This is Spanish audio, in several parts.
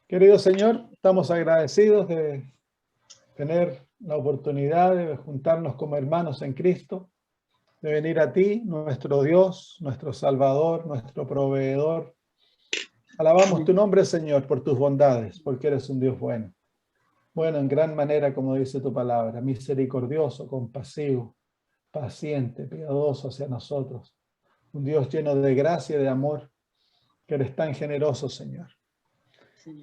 Querido Señor, estamos agradecidos de tener la oportunidad de juntarnos como hermanos en Cristo, de venir a ti, nuestro Dios, nuestro Salvador, nuestro proveedor. Alabamos tu nombre, Señor, por tus bondades, porque eres un Dios bueno. Bueno, en gran manera, como dice tu palabra, misericordioso, compasivo, paciente, piadoso hacia nosotros. Un Dios lleno de gracia y de amor, que eres tan generoso, Señor.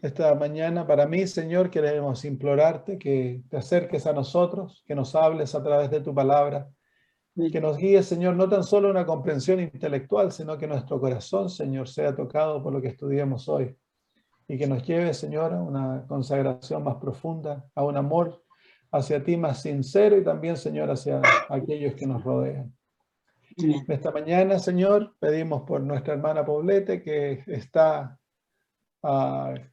Esta mañana para mí, Señor, queremos implorarte que te acerques a nosotros, que nos hables a través de tu palabra, que nos guíes, Señor, no tan solo una comprensión intelectual, sino que nuestro corazón, Señor, sea tocado por lo que estudiemos hoy y que nos lleve, Señor, a una consagración más profunda, a un amor hacia ti más sincero y también, Señor, hacia aquellos que nos rodean. Esta mañana, Señor, pedimos por nuestra hermana Poblete que está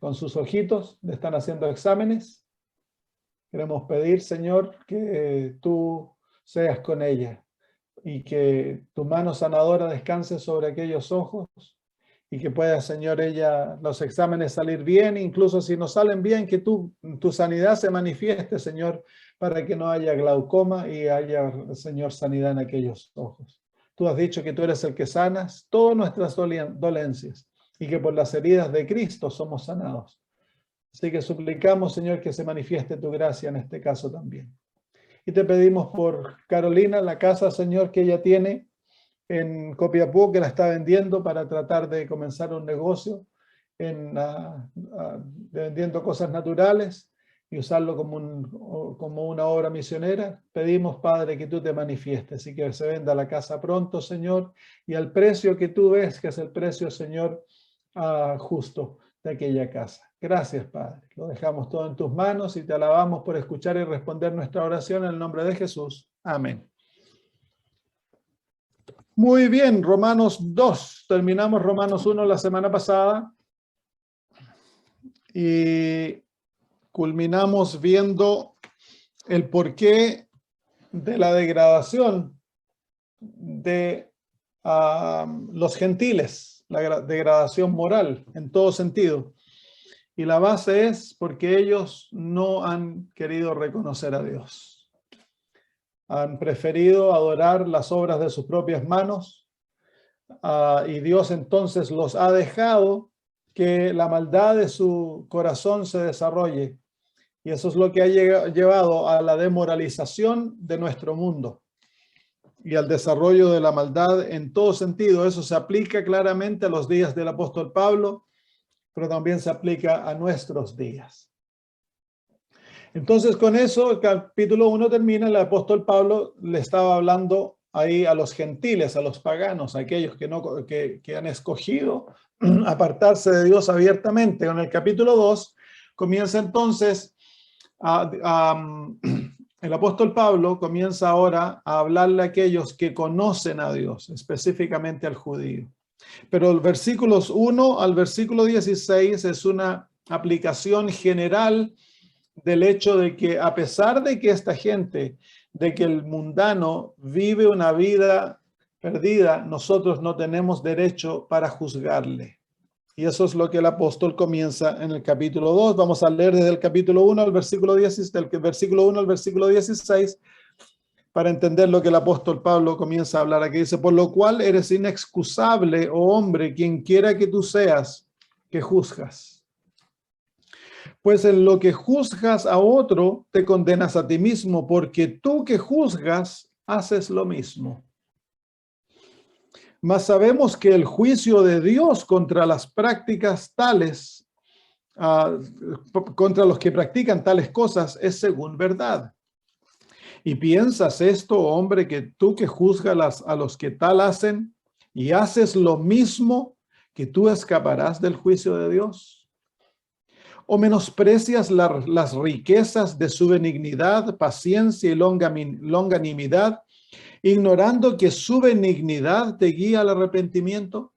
con sus ojitos, le están haciendo exámenes. Queremos pedir, Señor, que tú seas con ella y que tu mano sanadora descanse sobre aquellos ojos y que pueda, Señor, ella, los exámenes salir bien, incluso si no salen bien, que tu sanidad se manifieste, Señor, para que no haya glaucoma y haya, Señor, sanidad en aquellos ojos. Tú has dicho que tú eres el que sanas todas nuestras dolencias y que por las heridas de Cristo somos sanados. Así que suplicamos, Señor, que se manifieste tu gracia en este caso también. Y te pedimos por Carolina, la casa, Señor, que ella tiene en Copiapó, que la está vendiendo para tratar de comenzar un negocio vendiendo cosas naturales y usarlo como una obra misionera. Pedimos, Padre, que tú te manifiestes y que se venda la casa pronto, Señor, y al precio que tú ves, que es el precio, Señor, justo de aquella casa. Gracias, Padre. Lo dejamos todo en tus manos y te alabamos por escuchar y responder nuestra oración en el nombre de Jesús. Amén. Muy bien, Romanos 2. Terminamos Romanos 1 la semana pasada y culminamos viendo el porqué de la degradación de los gentiles, la degradación moral en todo sentido. Y la base es porque ellos no han querido reconocer a Dios. Han preferido adorar las obras de sus propias manos y Dios entonces los ha dejado que la maldad de su corazón se desarrolle. Y eso es lo que ha llevado a la demoralización de nuestro mundo y al desarrollo de la maldad en todo sentido. Eso se aplica claramente a los días del apóstol Pablo, pero también se aplica a nuestros días. Entonces, con eso, el capítulo 1 termina. El apóstol Pablo le estaba hablando ahí a los gentiles, a los paganos, a aquellos que han escogido apartarse de Dios abiertamente. En el capítulo 2 comienza entonces, el apóstol Pablo comienza ahora a hablarle a aquellos que conocen a Dios, específicamente al judío. Pero el versículos 1 al versículo 16 es una aplicación general del hecho de que a pesar de que esta gente, de que el mundano vive una vida perdida, nosotros no tenemos derecho para juzgarle. Y eso es lo que el apóstol comienza en el capítulo 2. Vamos a leer desde el capítulo 1 al versículo 16, del versículo 1 al versículo 16, para entender lo que el apóstol Pablo comienza a hablar aquí. Dice, por lo cual eres inexcusable, oh hombre, quien quiera que tú seas, que juzgas. Pues en lo que juzgas a otro, te condenas a ti mismo, porque tú que juzgas, haces lo mismo. Mas sabemos que el juicio de Dios contra las prácticas tales, contra los que practican tales cosas, es según verdad. Y piensas esto, hombre, que tú que juzgas a los que tal hacen y haces lo mismo, que tú escaparás del juicio de Dios. ¿O menosprecias las riquezas de su benignidad, paciencia y longanimidad, ignorando que su benignidad te guía al arrepentimiento?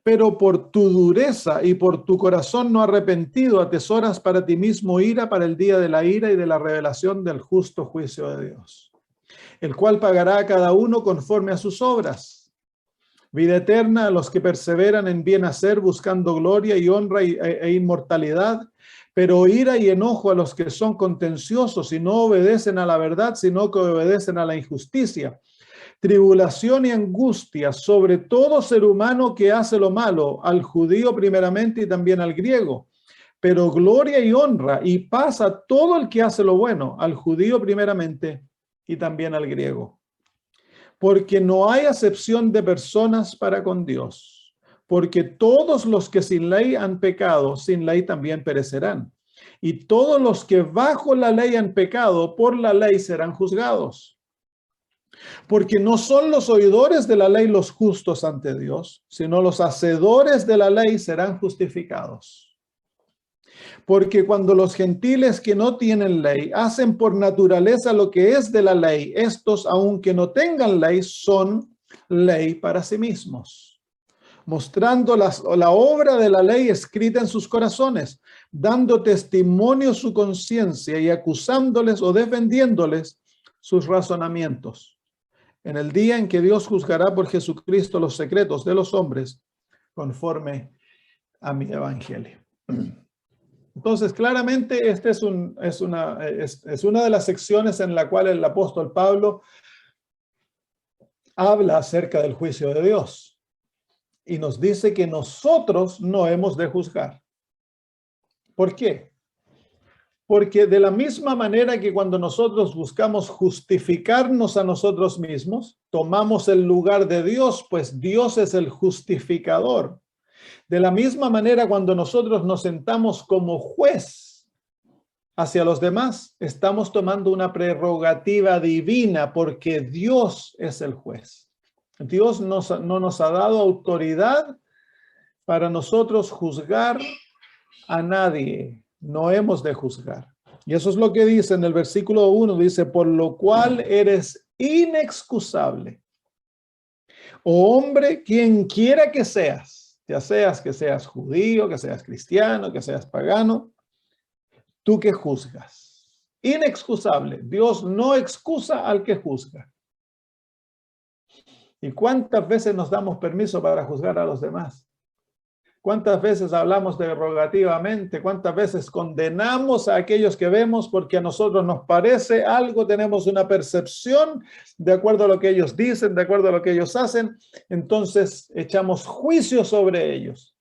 Pero por tu dureza y por tu corazón no arrepentido atesoras para ti mismo ira para el día de la ira y de la revelación del justo juicio de Dios, el cual pagará a cada uno conforme a sus obras. Vida eterna a los que perseveran en bien hacer, buscando gloria y honra e inmortalidad, pero ira y enojo a los que son contenciosos y no obedecen a la verdad, sino que obedecen a la injusticia. Tribulación y angustia sobre todo ser humano que hace lo malo, al judío primeramente y también al griego. Pero gloria y honra y paz a todo el que hace lo bueno, al judío primeramente y también al griego. Porque no hay acepción de personas para con Dios, porque todos los que sin ley han pecado, sin ley también perecerán. Y todos los que bajo la ley han pecado, por la ley serán juzgados. Porque no son los oidores de la ley los justos ante Dios, sino los hacedores de la ley serán justificados. Porque cuando los gentiles que no tienen ley hacen por naturaleza lo que es de la ley, estos, aunque no tengan ley, son ley para sí mismos, mostrando la obra de la ley escrita en sus corazones, dando testimonio su conciencia y acusándoles o defendiéndoles sus razonamientos. En el día en que Dios juzgará por Jesucristo los secretos de los hombres, conforme a mi evangelio. Entonces, claramente, esta es una de las secciones en la cual el apóstol Pablo habla acerca del juicio de Dios y nos dice que nosotros no hemos de juzgar. ¿Por qué? Porque de la misma manera que cuando nosotros buscamos justificarnos a nosotros mismos, tomamos el lugar de Dios, pues Dios es el justificador. De la misma manera, cuando nosotros nos sentamos como juez hacia los demás, estamos tomando una prerrogativa divina porque Dios es el juez. Dios no nos ha dado autoridad para nosotros juzgar a nadie. No hemos de juzgar. Y eso es lo que dice en el versículo 1, dice, por lo cual eres inexcusable. Oh hombre, quien quiera que seas, ya seas que seas judío, que seas cristiano, que seas pagano, tú que juzgas. Inexcusable. Dios no excusa al que juzga. ¿Y cuántas veces nos damos permiso para juzgar a los demás? ¿Cuántas veces hablamos derogativamente? ¿Cuántas veces condenamos a aquellos que vemos porque a nosotros nos parece algo, tenemos una percepción de acuerdo a lo que ellos dicen, de acuerdo a lo que ellos hacen? Entonces echamos juicio sobre ellos.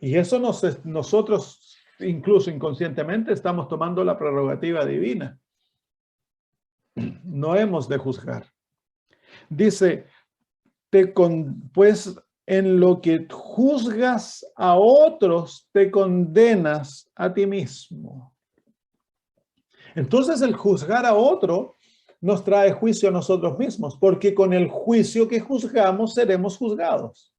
Y eso nosotros, incluso inconscientemente, estamos tomando la prerrogativa divina. No hemos de juzgar. Dice, pues en lo que juzgas a otros, te condenas a ti mismo. Entonces el juzgar a otro nos trae juicio a nosotros mismos, porque con el juicio que juzgamos seremos juzgados.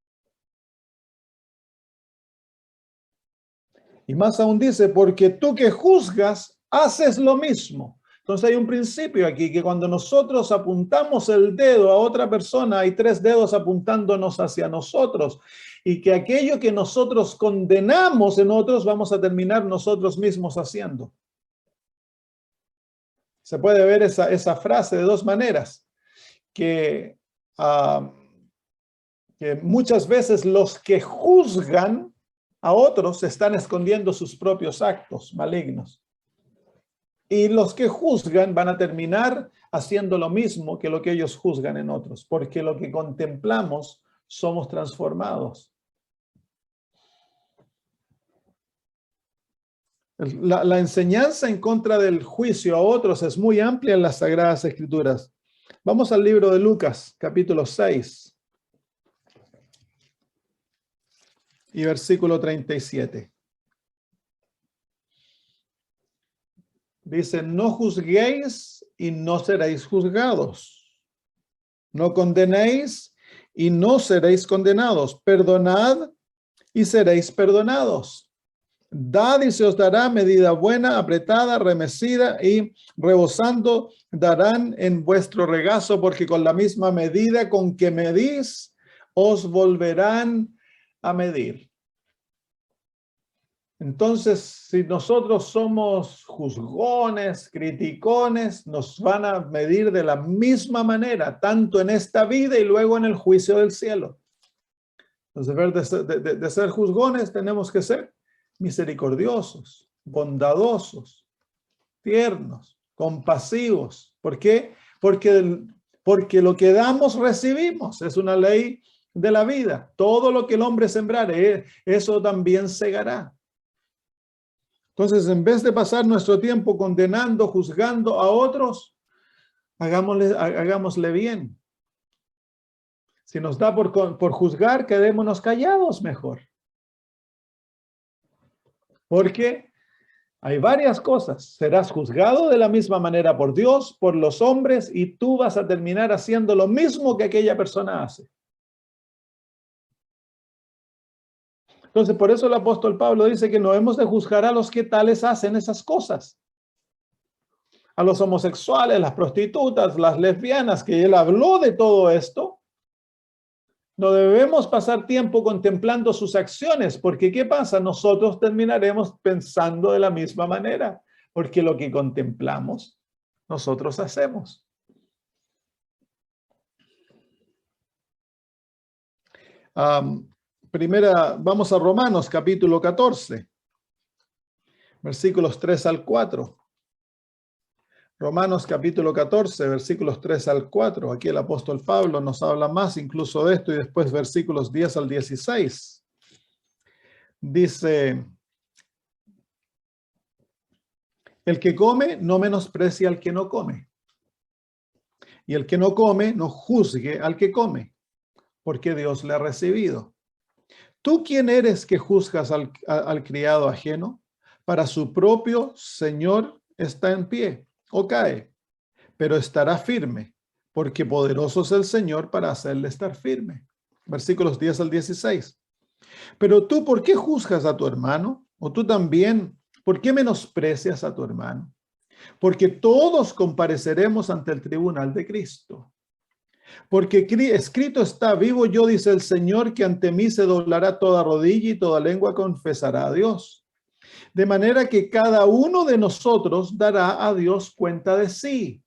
Y más aún dice, porque tú que juzgas, haces lo mismo. Entonces hay un principio aquí, que cuando nosotros apuntamos el dedo a otra persona, hay tres dedos apuntándonos hacia nosotros, y que aquello que nosotros condenamos en otros, vamos a terminar nosotros mismos haciendo. Se puede ver esa frase de dos maneras, que muchas veces los que juzgan a otros están escondiendo sus propios actos malignos. Y los que juzgan van a terminar haciendo lo mismo que lo que ellos juzgan en otros, porque lo que contemplamos somos transformados. La enseñanza en contra del juicio a otros es muy amplia en las Sagradas Escrituras. Vamos al libro de Lucas, capítulo 6 y versículo 37. Dice, no juzguéis y no seréis juzgados. No condenéis y no seréis condenados. Perdonad y seréis perdonados. Dad y se os dará medida buena, apretada, remecida y rebosando darán en vuestro regazo, porque con la misma medida con que medís, os volverán a medir. Entonces, si nosotros somos juzgones, criticones, nos van a medir de la misma manera, tanto en esta vida y luego en el juicio del cielo. Entonces, en vez de ser juzgones, tenemos que ser misericordiosos, bondadosos, tiernos, compasivos. ¿Por qué? Porque lo que damos, recibimos. Es una ley de la vida. Todo lo que el hombre sembrare, eso también segará. Entonces, en vez de pasar nuestro tiempo condenando, juzgando a otros, hagámosle bien. Si nos da por juzgar, quedémonos callados mejor. Porque hay varias cosas. Serás juzgado de la misma manera por Dios, por los hombres, y tú vas a terminar haciendo lo mismo que aquella persona hace. Entonces, por eso el apóstol Pablo dice que no hemos de juzgar a los que tales hacen esas cosas. A los homosexuales, las prostitutas, las lesbianas, que él habló de todo esto. No debemos pasar tiempo contemplando sus acciones, porque ¿qué pasa? Nosotros terminaremos pensando de la misma manera, porque lo que contemplamos, nosotros hacemos. Vamos a Romanos capítulo 14, versículos 3 al 4. Romanos capítulo 14, versículos 3 al 4. Aquí el apóstol Pablo nos habla más incluso de esto y después versículos 10 al 16. Dice, el que come no menosprecia al que no come. Y el que no come no juzgue al que come, porque Dios le ha recibido. ¿Tú quién eres que juzgas al criado ajeno? Para su propio Señor está en pie o cae, pero estará firme, porque poderoso es el Señor para hacerle estar firme. Versículos 10 al 16. Pero tú, ¿por qué juzgas a tu hermano? O tú también, ¿por qué menosprecias a tu hermano? Porque todos compareceremos ante el tribunal de Cristo. Porque escrito está, vivo yo, dice el Señor, que ante mí se doblará toda rodilla y toda lengua confesará a Dios. De manera que cada uno de nosotros dará a Dios cuenta de sí.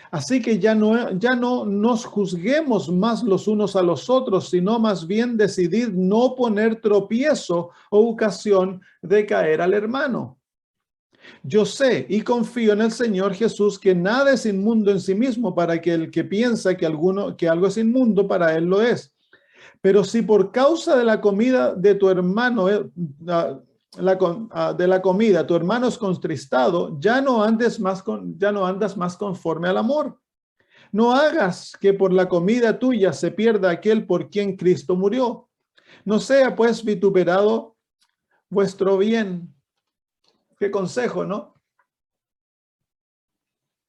Así que ya no nos juzguemos más los unos a los otros, sino más bien decidir no poner tropiezo o ocasión de caer al hermano. Yo sé y confío en el Señor Jesús que nada es inmundo en sí mismo, para que el que piensa que algo es inmundo, para él lo es. Pero si por causa de la comida de tu hermano, tu hermano es contristado, ya no andas más conforme al amor. No hagas que por la comida tuya se pierda aquel por quien Cristo murió. No sea pues vituperado vuestro bien. Qué consejo, ¿no?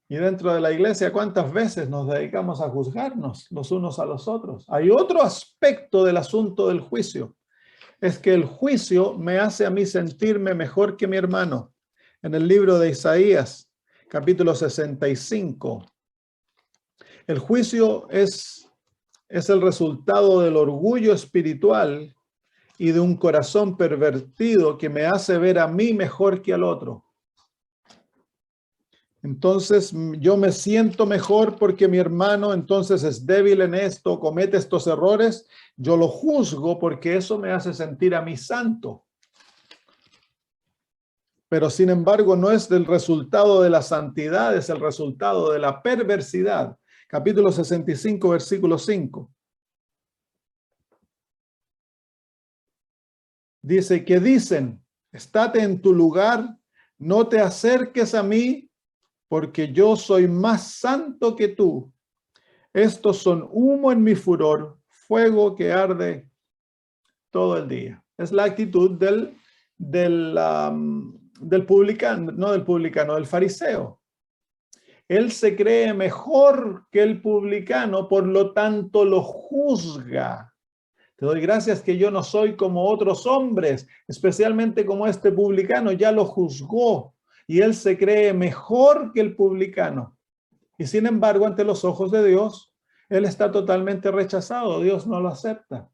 Y dentro de la iglesia, ¿cuántas veces nos dedicamos a juzgarnos los unos a los otros? Hay otro aspecto del asunto del juicio. Es que el juicio me hace a mí sentirme mejor que mi hermano. En el libro de Isaías, capítulo 65, el juicio es el resultado del orgullo espiritual y de un corazón pervertido que me hace ver a mí mejor que al otro. Entonces yo me siento mejor porque mi hermano entonces es débil en esto, comete estos errores. Yo lo juzgo porque eso me hace sentir a mí santo. Pero sin embargo no es el resultado de la santidad, es el resultado de la perversidad. Capítulo 65, versículo 5. Dice que dicen, estate en tu lugar, no te acerques a mí, porque yo soy más santo que tú. Estos son humo en mi furor, fuego que arde todo el día. Es la actitud del publicano, no del publicano, del fariseo. Él se cree mejor que el publicano, por lo tanto lo juzga. Te doy gracias que yo no soy como otros hombres, especialmente como este publicano, ya lo juzgó. Y él se cree mejor que el publicano. Y sin embargo, ante los ojos de Dios, él está totalmente rechazado. Dios no lo acepta.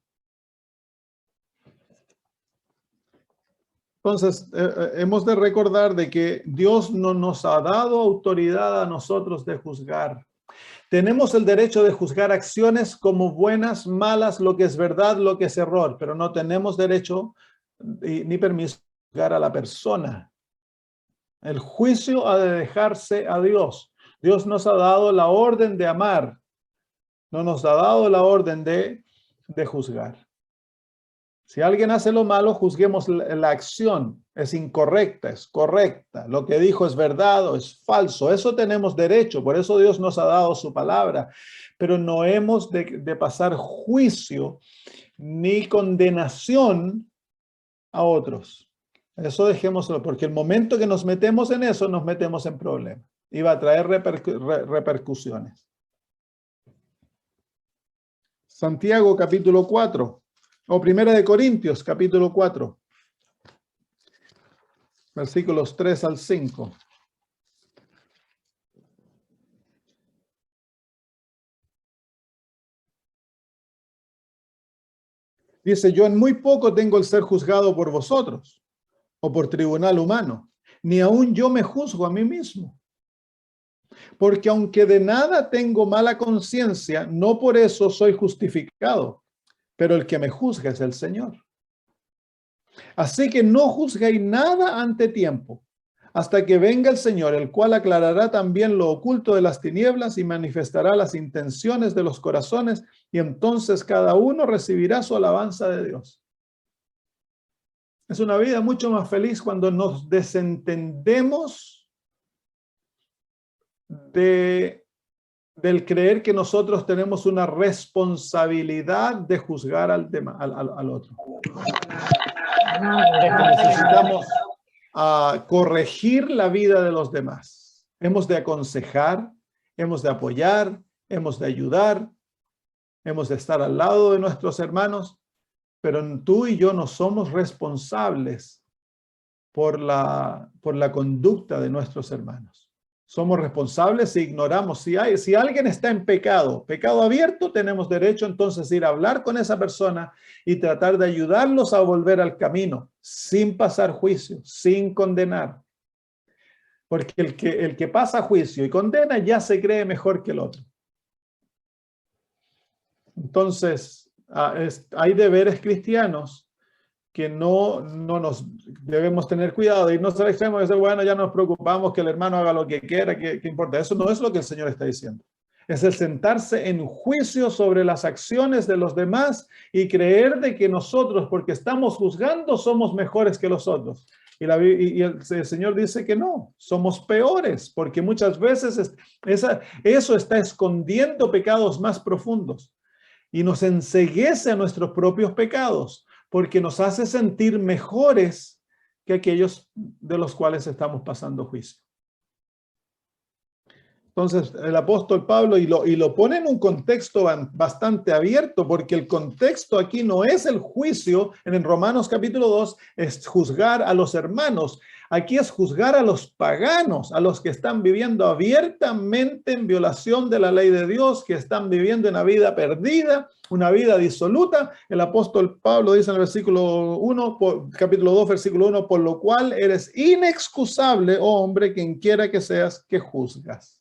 Entonces, hemos de recordar de que Dios no nos ha dado autoridad a nosotros de juzgar. Tenemos el derecho de juzgar acciones como buenas, malas, lo que es verdad, lo que es error, pero no tenemos derecho ni permiso de juzgar a la persona. El juicio ha de dejarse a Dios. Dios nos ha dado la orden de amar, no nos ha dado la orden de juzgar. Si alguien hace lo malo, juzguemos la acción. Es incorrecta, es correcta. Lo que dijo es verdad o es falso. Eso tenemos derecho. Por eso Dios nos ha dado su palabra. Pero no hemos de pasar juicio ni condenación a otros. Eso dejémoslo, porque el momento que nos metemos en eso, nos metemos en problemas. Y va a traer repercusiones. Santiago capítulo 4. O Primera de Corintios, capítulo 4, versículos 3 al 5. Dice, yo en muy poco tengo el ser juzgado por vosotros, o por tribunal humano, ni aun yo me juzgo a mí mismo. Porque aunque de nada tengo mala conciencia, no por eso soy justificado. Pero el que me juzga es el Señor. Así que no juzguéis nada ante tiempo, hasta que venga el Señor, el cual aclarará también lo oculto de las tinieblas y manifestará las intenciones de los corazones, y entonces cada uno recibirá su alabanza de Dios. Es una vida mucho más feliz cuando nos desentendemos del creer que nosotros tenemos una responsabilidad de juzgar al otro. Necesitamos corregir la vida de los demás. Hemos de aconsejar, hemos de apoyar, hemos de ayudar, hemos de estar al lado de nuestros hermanos, pero tú y yo no somos responsables por la conducta de nuestros hermanos. Somos responsables si ignoramos. Si alguien está en pecado abierto, tenemos derecho entonces a ir a hablar con esa persona y tratar de ayudarlos a volver al camino, sin pasar juicio, sin condenar. Porque el que pasa juicio y condena ya se cree mejor que el otro. Entonces, hay deberes cristianos que no nos debemos tener cuidado de irnos al extremo de decir, bueno, ya nos preocupamos que el hermano haga lo que quiera, ¿qué importa? Eso no es lo que el Señor está diciendo. Es el sentarse en juicio sobre las acciones de los demás y creer de que nosotros, porque estamos juzgando, somos mejores que los otros. Y el Señor dice que no, somos peores, porque muchas veces eso está escondiendo pecados más profundos y nos enceguece a nuestros propios pecados, porque nos hace sentir mejores que aquellos de los cuales estamos pasando juicio. Entonces, el apóstol Pablo, y lo pone en un contexto bastante abierto, porque el contexto aquí no es el juicio, en Romanos capítulo 2, es juzgar a los hermanos. Aquí es juzgar a los paganos, a los que están viviendo abiertamente en violación de la ley de Dios, que están viviendo una vida perdida, una vida disoluta. El apóstol Pablo dice en el versículo 1, capítulo 2, versículo 1, por lo cual eres inexcusable, oh hombre, quien quiera que seas, que juzgas.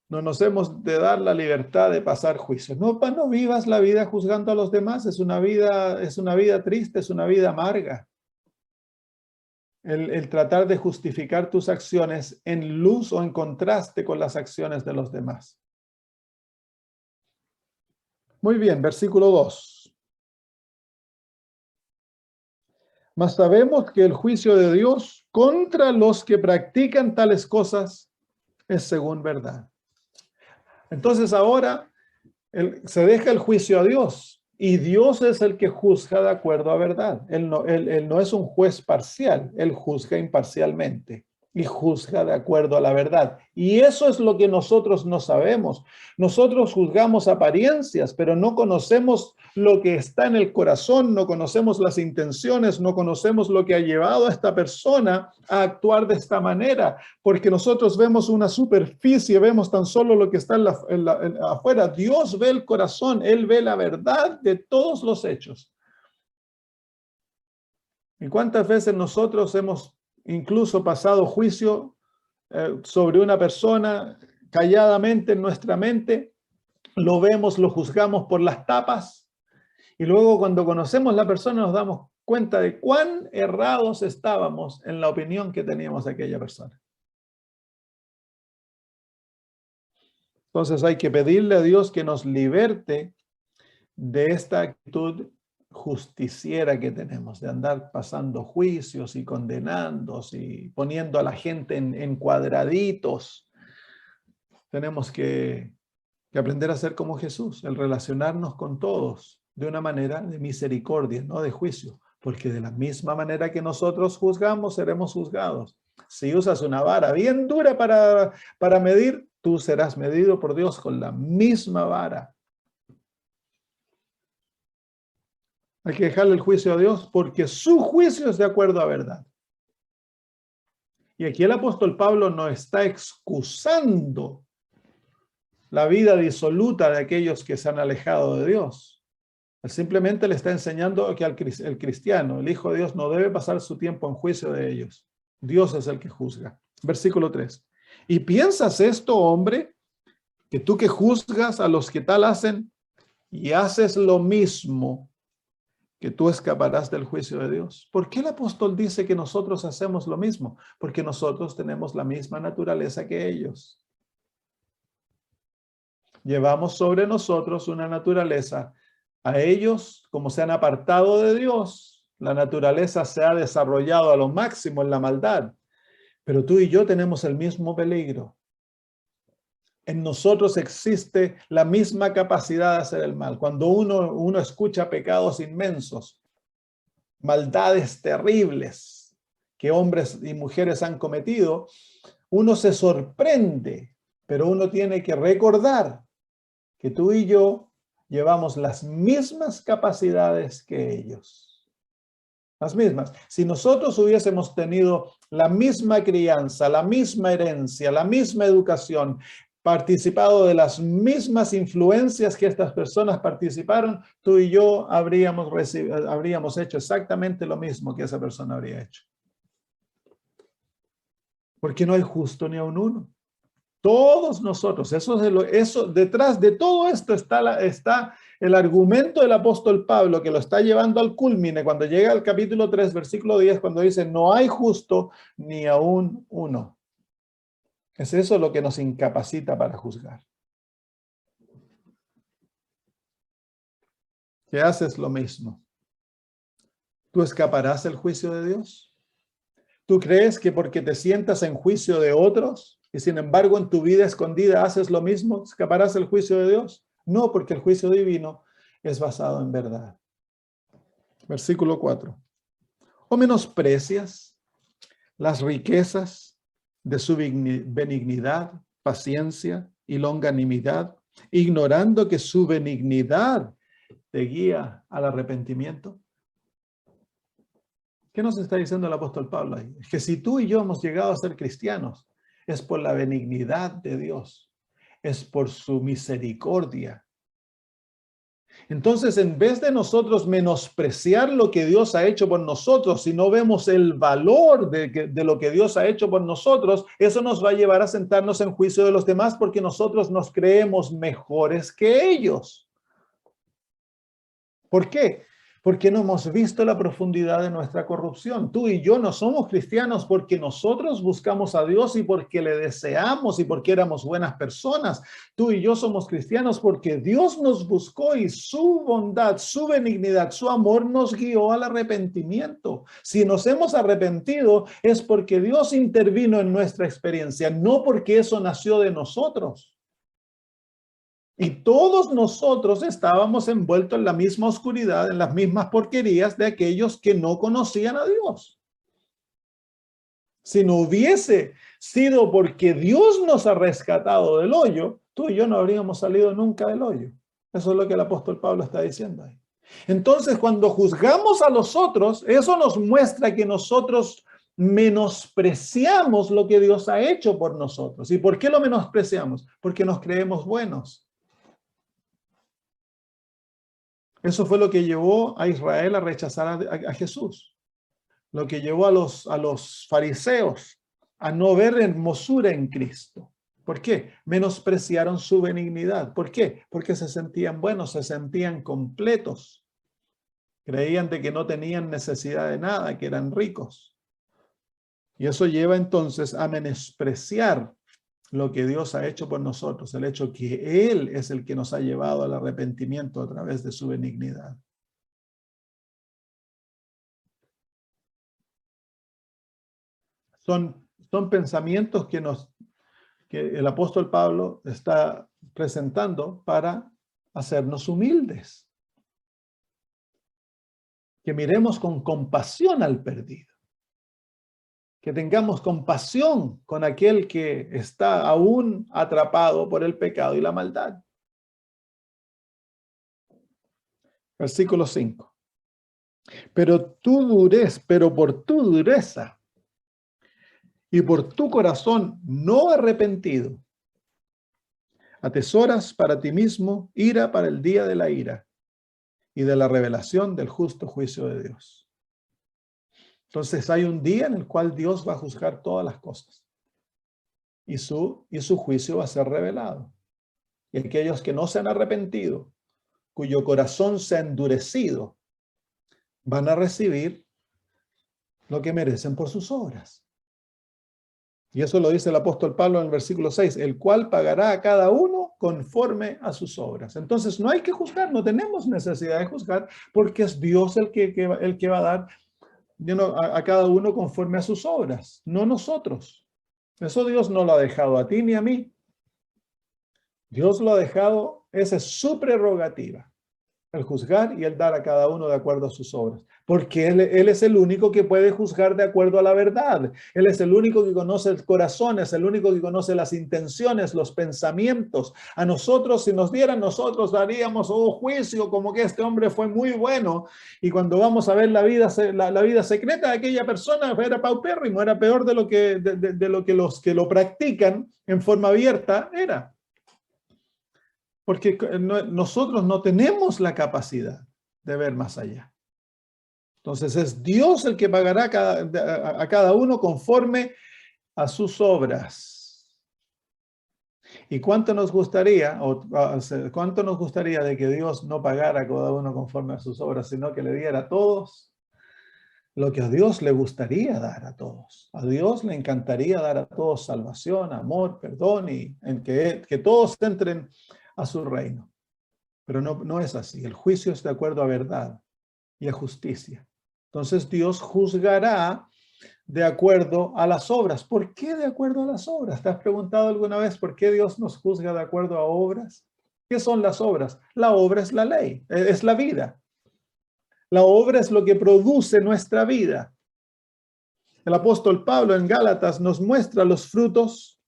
No nos hemos de dar la libertad de pasar juicios. No vivas la vida juzgando a los demás. Es una vida triste, es una vida amarga. El tratar de justificar tus acciones en luz o en contraste con las acciones de los demás. Muy bien, versículo 2. Mas sabemos que el juicio de Dios contra los que practican tales cosas es según verdad. Entonces ahora se deja el juicio a Dios y Dios es el que juzga de acuerdo a verdad. Él no es un juez parcial, Él juzga imparcialmente y juzga de acuerdo a la verdad. Y eso es lo que nosotros no sabemos. Nosotros juzgamos apariencias, pero no conocemos lo que está en el corazón, no conocemos las intenciones, no conocemos lo que ha llevado a esta persona a actuar de esta manera, porque nosotros vemos una superficie, vemos tan solo lo que está afuera. Dios ve el corazón, Él ve la verdad de todos los hechos. ¿Y cuántas veces nosotros hemos incluso pasado juicio sobre una persona calladamente en nuestra mente? Lo vemos, lo juzgamos por las tapas y luego cuando conocemos a la persona nos damos cuenta de cuán errados estábamos en la opinión que teníamos de aquella persona. Entonces hay que pedirle a Dios que nos liberte de esta actitud justiciera que tenemos, de andar pasando juicios y condenando y poniendo a la gente en cuadraditos. Tenemos que aprender a ser como Jesús, el relacionarnos con todos de una manera de misericordia, no de juicio, porque de la misma manera que nosotros juzgamos, seremos juzgados. Si usas una vara bien dura para medir, tú serás medido por Dios con la misma vara. Hay que dejarle el juicio a Dios porque su juicio es de acuerdo a verdad. Y aquí el apóstol Pablo no está excusando la vida disoluta de aquellos que se han alejado de Dios. Él simplemente le está enseñando que el cristiano, el Hijo de Dios, no debe pasar su tiempo en juicio de ellos. Dios es el que juzga. Versículo 3. ¿Y piensas esto, hombre, que tú que juzgas a los que tal hacen y haces lo mismo, que tú escaparás del juicio de Dios? ¿Por qué el apóstol dice que nosotros hacemos lo mismo? Porque nosotros tenemos la misma naturaleza que ellos. Llevamos sobre nosotros una naturaleza. A ellos, como se han apartado de Dios, la naturaleza se ha desarrollado a lo máximo en la maldad. Pero tú y yo tenemos el mismo peligro. En nosotros existe la misma capacidad de hacer el mal. Cuando uno escucha pecados inmensos, maldades terribles que hombres y mujeres han cometido, uno se sorprende, pero uno tiene que recordar que tú y yo llevamos las mismas capacidades que ellos. Las mismas. Si nosotros hubiésemos tenido la misma crianza, la misma herencia, la misma educación, participado de las mismas influencias que estas personas participaron, tú y yo habríamos hecho exactamente lo mismo que esa persona habría hecho. Porque no hay justo ni aun uno. Todos nosotros, eso detrás de todo esto está el argumento del apóstol Pablo, que lo está llevando al culmine cuando llega al capítulo 3, versículo 10, cuando dice, no hay justo ni aun uno. Es eso lo que nos incapacita para juzgar. Que haces lo mismo. ¿Tú escaparás del juicio de Dios? ¿Tú crees que porque te sientas en juicio de otros y sin embargo en tu vida escondida haces lo mismo, escaparás del juicio de Dios? No, porque el juicio divino es basado en verdad. Versículo 4. ¿O menosprecias las riquezas de su benignidad, paciencia y longanimidad, ignorando que su benignidad te guía al arrepentimiento? ¿Qué nos está diciendo el apóstol Pablo ahí? Es que si tú y yo hemos llegado a ser cristianos, es por la benignidad de Dios, es por su misericordia. Entonces, en vez de nosotros menospreciar lo que Dios ha hecho por nosotros, si no vemos el valor de lo que Dios ha hecho por nosotros, eso nos va a llevar a sentarnos en juicio de los demás porque nosotros nos creemos mejores que ellos. ¿Por qué? Porque no hemos visto la profundidad de nuestra corrupción. Tú y yo no somos cristianos porque nosotros buscamos a Dios y porque le deseamos y porque éramos buenas personas. Tú y yo somos cristianos porque Dios nos buscó y su bondad, su benignidad, su amor nos guió al arrepentimiento. Si nos hemos arrepentido es porque Dios intervino en nuestra experiencia, no porque eso nació de nosotros. Y todos nosotros estábamos envueltos en la misma oscuridad, en las mismas porquerías de aquellos que no conocían a Dios. Si no hubiese sido porque Dios nos ha rescatado del hoyo, tú y yo no habríamos salido nunca del hoyo. Eso es lo que el apóstol Pablo está diciendo ahí. Entonces, cuando juzgamos a los otros, eso nos muestra que nosotros menospreciamos lo que Dios ha hecho por nosotros. ¿Y por qué lo menospreciamos? Porque nos creemos buenos. Eso fue lo que llevó a Israel a rechazar a Jesús. lo que llevó a los fariseos a no ver hermosura en Cristo. ¿Por qué? Menospreciaron su benignidad. ¿Por qué? Porque se sentían buenos, se sentían completos. Creían de que no tenían necesidad de nada, que eran ricos. Y eso lleva entonces a menospreciar lo que Dios ha hecho por nosotros, el hecho que Él es el que nos ha llevado al arrepentimiento a través de su benignidad. Son pensamientos que el apóstol Pablo está presentando para hacernos humildes. Que miremos con compasión al perdido. Que tengamos compasión con aquel que está aún atrapado por el pecado y la maldad. Versículo 5. Pero por tu dureza y por tu corazón no arrepentido, atesoras para ti mismo ira para el día de la ira y de la revelación del justo juicio de Dios. Entonces hay un día en el cual Dios va a juzgar todas las cosas y su juicio va a ser revelado. Y aquellos que no se han arrepentido, cuyo corazón se ha endurecido, van a recibir lo que merecen por sus obras. Y eso lo dice el apóstol Pablo en el versículo 6, el cual pagará a cada uno conforme a sus obras. Entonces no hay que juzgar, no tenemos necesidad de juzgar, porque es Dios el que va a dar a cada uno conforme a sus obras, no nosotros. Eso Dios no lo ha dejado a ti ni a mí. Dios lo ha dejado, esa es su prerrogativa, el juzgar y el dar a cada uno de acuerdo a sus obras. Porque él es el único que puede juzgar de acuerdo a la verdad. Él es el único que conoce el corazón, es el único que conoce las intenciones, los pensamientos. A nosotros, si nos dieran, nosotros daríamos juicio como que este hombre fue muy bueno. Y cuando vamos a ver la vida secreta de aquella persona, era paupérrimo, era peor de lo que los que lo practican en forma abierta era. Porque nosotros no tenemos la capacidad de ver más allá. Entonces es Dios el que pagará a cada uno conforme a sus obras. ¿Y cuánto nos gustaría de que Dios no pagara a cada uno conforme a sus obras, sino que le diera a todos lo que a Dios le gustaría dar a todos? A Dios le encantaría dar a todos salvación, amor, perdón y en que todos entren a su reino. Pero no es así. El juicio es de acuerdo a verdad y a justicia. Entonces Dios juzgará de acuerdo a las obras. ¿Por qué de acuerdo a las obras? ¿Te has preguntado alguna vez por qué Dios nos juzga de acuerdo a obras? ¿Qué son las obras? La obra es la ley, es la vida. La obra es lo que produce nuestra vida. El apóstol Pablo en Gálatas nos muestra los frutos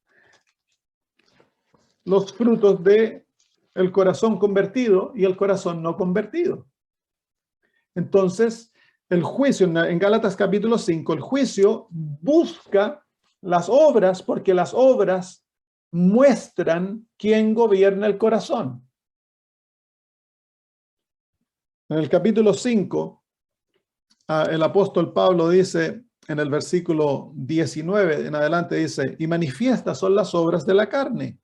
de el corazón convertido y el corazón no convertido. Entonces, el juicio, en Gálatas capítulo 5, el juicio busca las obras porque las obras muestran quién gobierna el corazón. En el capítulo 5, el apóstol Pablo dice, en el versículo 19 en adelante dice, y manifiestas son las obras de la carne,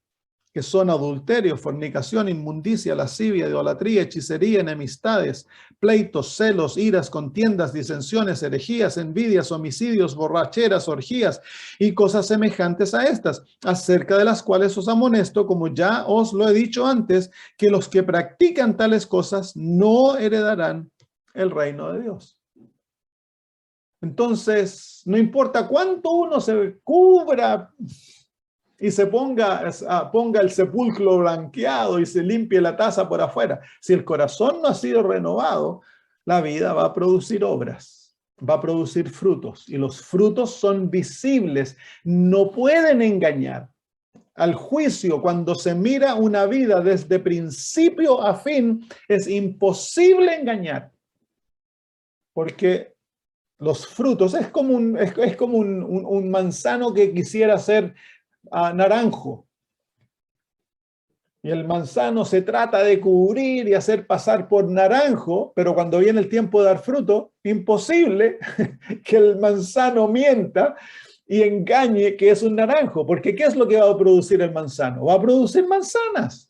que son adulterio, fornicación, inmundicia, lascivia, idolatría, hechicería, enemistades, pleitos, celos, iras, contiendas, disensiones, herejías, envidias, homicidios, borracheras, orgías y cosas semejantes a estas, acerca de las cuales os amonesto, como ya os lo he dicho antes, que los que practican tales cosas no heredarán el reino de Dios. Entonces, no importa cuánto uno se cubra y se ponga el sepulcro blanqueado y se limpie la taza por afuera. Si el corazón no ha sido renovado, la vida va a producir obras, va a producir frutos. Y los frutos son visibles, no pueden engañar. Al juicio, cuando se mira una vida desde principio a fin, es imposible engañar. Porque los frutos es como un manzano que quisiera ser naranjo. Y el manzano se trata de cubrir y hacer pasar por naranjo, pero cuando viene el tiempo de dar fruto, imposible que el manzano mienta y engañe que es un naranjo, porque ¿qué es lo que va a producir el manzano? Va a producir manzanas.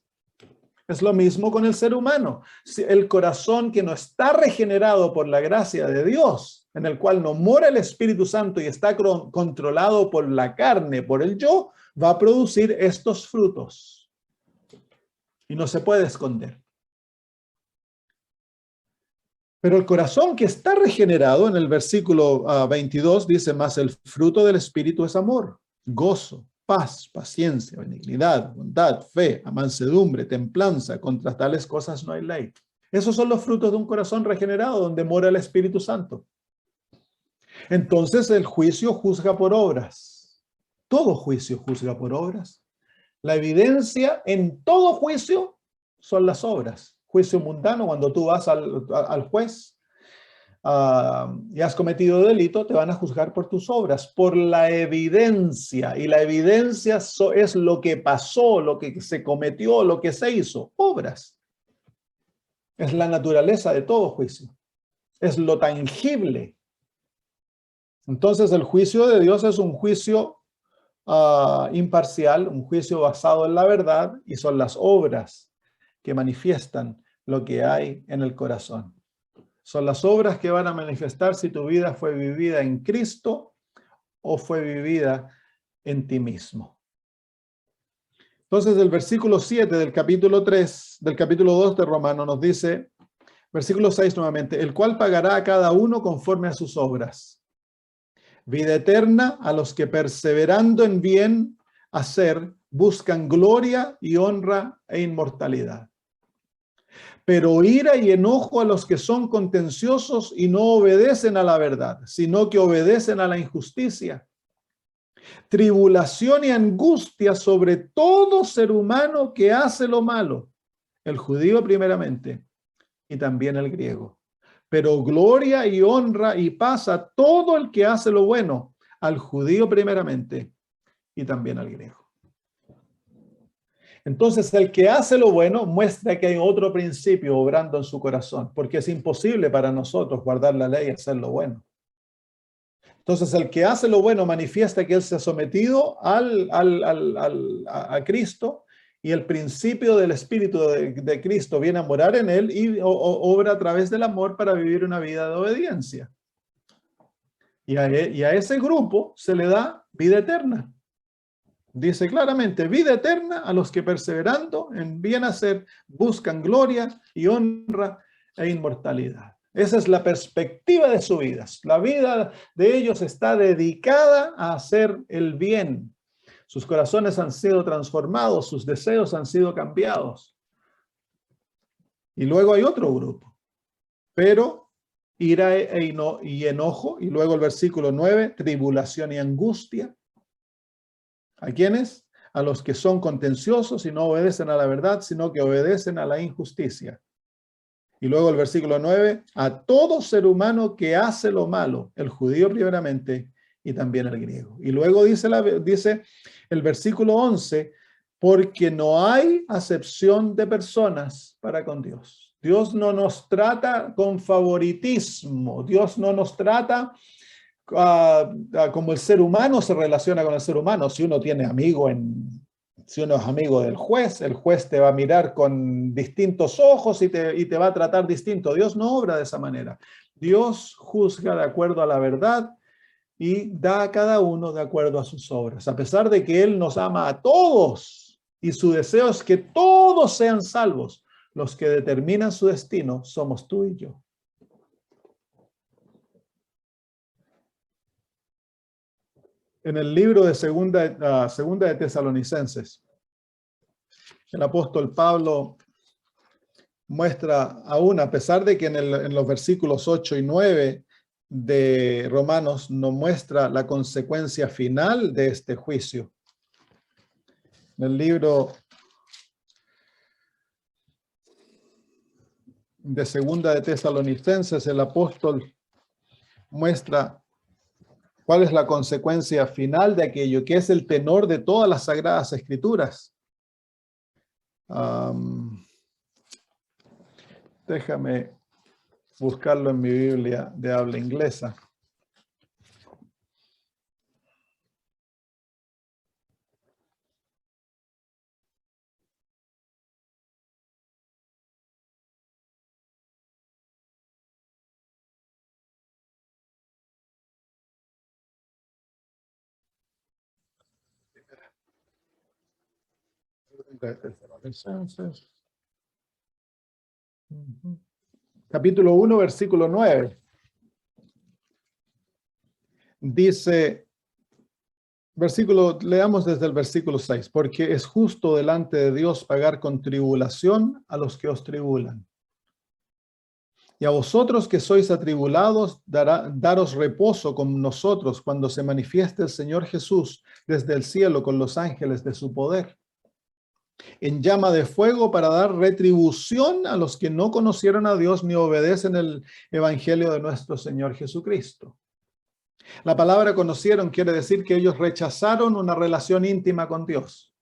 Es lo mismo con el ser humano. El corazón que no está regenerado por la gracia de Dios, en el cual no mora el Espíritu Santo y está controlado por la carne, por el yo, va a producir estos frutos. Y no se puede esconder. Pero el corazón que está regenerado, en el versículo 22, dice, más el fruto del Espíritu es amor, gozo, paz, paciencia, benignidad, bondad, fe, mansedumbre, templanza. Contra tales cosas no hay ley. Esos son los frutos de un corazón regenerado, donde mora el Espíritu Santo. Entonces el juicio juzga por obras. Todo juicio juzga por obras. La evidencia en todo juicio son las obras. Juicio mundano, cuando tú vas al juez y has cometido delito, te van a juzgar por tus obras, por la evidencia. Y la evidencia es lo que pasó, lo que se cometió, lo que se hizo. Obras. Es la naturaleza de todo juicio. Es lo tangible. Entonces el juicio de Dios es un juicio imparcial, un juicio basado en la verdad, y son las obras que manifiestan lo que hay en el corazón. Son las obras que van a manifestar si tu vida fue vivida en Cristo o fue vivida en ti mismo. Entonces el versículo 7 del capítulo 3, del capítulo 2 de Romanos nos dice, versículo 6 nuevamente, el cual pagará a cada uno conforme a sus obras. Vida eterna a los que perseverando en bien hacer buscan gloria y honra e inmortalidad. Pero ira y enojo a los que son contenciosos y no obedecen a la verdad, sino que obedecen a la injusticia. Tribulación y angustia sobre todo ser humano que hace lo malo, el judío primeramente y también el griego. Pero gloria y honra y paz a todo el que hace lo bueno, al judío primeramente y también al griego. Entonces, el que hace lo bueno muestra que hay otro principio obrando en su corazón, porque es imposible para nosotros guardar la ley y hacer lo bueno. Entonces, el que hace lo bueno manifiesta que él se ha sometido a Cristo, y el principio del Espíritu de Cristo viene a morar en él y obra a través del amor para vivir una vida de obediencia. Y a ese grupo se le da vida eterna. Dice claramente, vida eterna a los que perseverando en bien hacer buscan gloria y honra e inmortalidad. Esa es la perspectiva de sus vidas. La vida de ellos está dedicada a hacer el bien. Sus corazones han sido transformados, sus deseos han sido cambiados. Y luego hay otro grupo, pero ira y enojo, y luego el versículo 9, tribulación y angustia. ¿A quiénes? A los que son contenciosos y no obedecen a la verdad, sino que obedecen a la injusticia. Y luego el versículo 9, a todo ser humano que hace lo malo, el judío primeramente y también el griego. Y luego dice el versículo 11, porque no hay acepción de personas para con Dios. Dios no nos trata con favoritismo. Dios no nos trata como el ser humano se relaciona con el ser humano. Si uno tiene si uno es amigo del juez, el juez te va a mirar con distintos ojos y te va a tratar distinto. Dios no obra de esa manera. Dios juzga de acuerdo a la verdad y da a cada uno de acuerdo a sus obras. A pesar de que Él nos ama a todos y su deseo es que todos sean salvos, los que determinan su destino somos tú y yo. En el libro de segunda de Tesalonicenses, el apóstol Pablo muestra aún, a pesar de que en los versículos 8 y 9 de Romanos no muestra la consecuencia final de este juicio. En el libro de segunda de Tesalonicenses, el apóstol muestra cuál es la consecuencia final de aquello, que es el tenor de todas las sagradas escrituras. Déjame buscarlo en mi Biblia de habla inglesa. Capítulo 1, versículo 9. Dice, leamos desde el versículo 6, porque es justo delante de Dios pagar con tribulación a los que os tribulan. Y a vosotros que sois atribulados, daros reposo con nosotros cuando se manifieste el Señor Jesús desde el cielo con los ángeles de su poder, en llama de fuego para dar retribución a los que no conocieron a Dios ni obedecen el evangelio de nuestro Señor Jesucristo. La conocieron quiere decir que ellos rechazaron una relación íntima con Dios.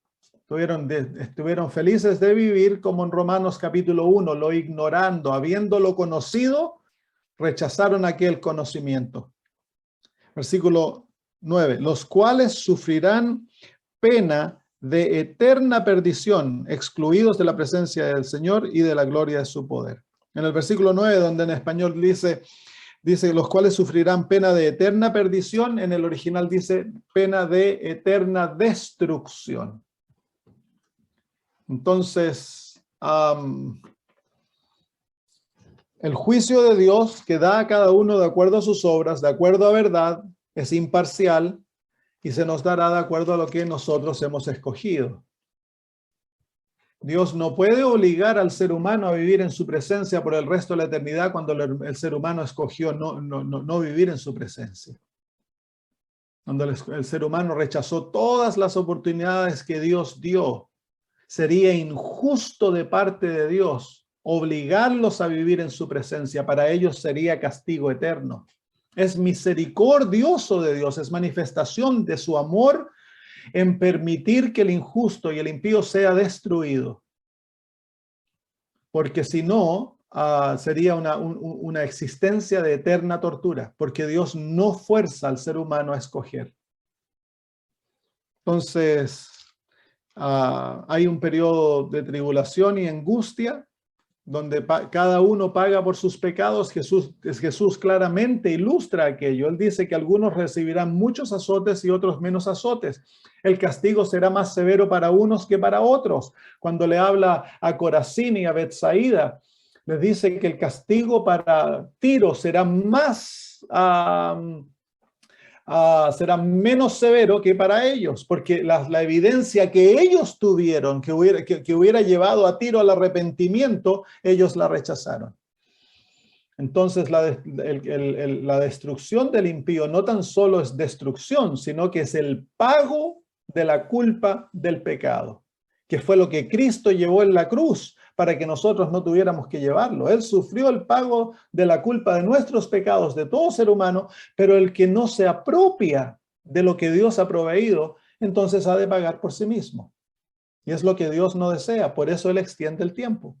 Estuvieron felices de vivir como en Romanos capítulo 1, lo ignorando, habiéndolo conocido, rechazaron aquel conocimiento. Versículo 9, los cuales sufrirán pena de eterna perdición, excluidos de la presencia del Señor y de la gloria de su poder. En el versículo 9, donde en español dice los cuales sufrirán pena de eterna perdición, en el original dice pena de eterna destrucción. Entonces, el juicio de Dios que da a cada uno de acuerdo a sus obras, de acuerdo a verdad, es imparcial y se nos dará de acuerdo a lo que nosotros hemos escogido. Dios no puede obligar al ser humano a vivir en su presencia por el resto de la eternidad cuando el ser humano escogió no vivir en su presencia. Cuando el ser humano rechazó todas las oportunidades que Dios dio, sería injusto de parte de Dios obligarlos a vivir en su presencia. Para ellos sería castigo eterno. Es misericordioso de Dios, es manifestación de su amor en permitir que el injusto y el impío sea destruido. Porque si no, sería una existencia de eterna tortura, porque Dios no fuerza al ser humano a escoger. Entonces, hay un periodo de tribulación y angustia, donde cada uno paga por sus pecados. Jesús claramente ilustra aquello. Él dice que algunos recibirán muchos azotes y otros menos azotes. El castigo será más severo para unos que para otros. Cuando le habla a Corazín y a Betsaida, les dice que el castigo para Tiro será será menos severo que para ellos, porque la evidencia que ellos tuvieron, que hubiera llevado a Tiro al arrepentimiento, ellos la rechazaron. Entonces la destrucción del impío no tan solo es destrucción, sino que es el pago de la culpa del pecado, que fue lo que Cristo llevó en la cruz para que nosotros no tuviéramos que llevarlo. Él sufrió el pago de la culpa de nuestros pecados, de todo ser humano, pero el que no se apropia de lo que Dios ha proveído, entonces ha de pagar por sí mismo. Y es lo que Dios no desea, por eso Él extiende el tiempo.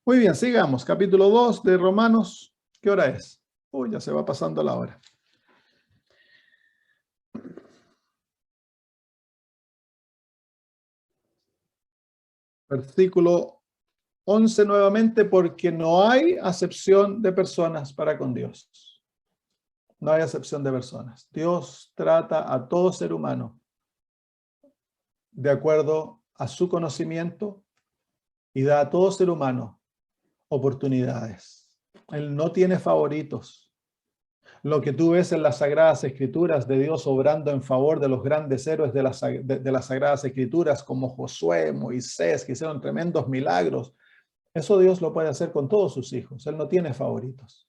Muy bien, sigamos. Capítulo 2 de Romanos. ¿Qué hora es? Uy, ya se va pasando la hora. Versículo 11 nuevamente, porque no hay acepción de personas para con Dios. No hay acepción de personas. Dios trata a todo ser humano de acuerdo a su conocimiento y da a todo ser humano oportunidades. Él no tiene favoritos. Lo que tú ves en las Sagradas Escrituras de Dios obrando en favor de los grandes héroes de las Sagradas Escrituras como Josué, Moisés, que hicieron tremendos milagros, eso Dios lo puede hacer con todos sus hijos. Él no tiene favoritos.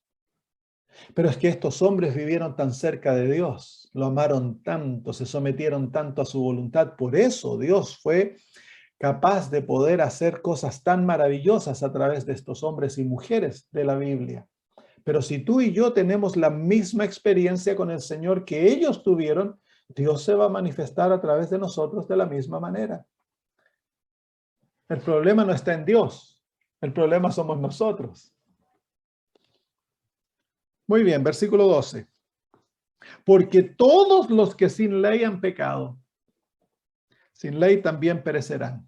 Pero es que estos hombres vivieron tan cerca de Dios, lo amaron tanto, se sometieron tanto a su voluntad. Por eso Dios fue capaz de poder hacer cosas tan maravillosas a través de estos hombres y mujeres de la Biblia. Pero si tú y yo tenemos la misma experiencia con el Señor que ellos tuvieron, Dios se va a manifestar a través de nosotros de la misma manera. El problema no está en Dios. El problema somos nosotros. Muy bien, versículo 12. Porque todos los que sin ley han pecado, sin ley también perecerán.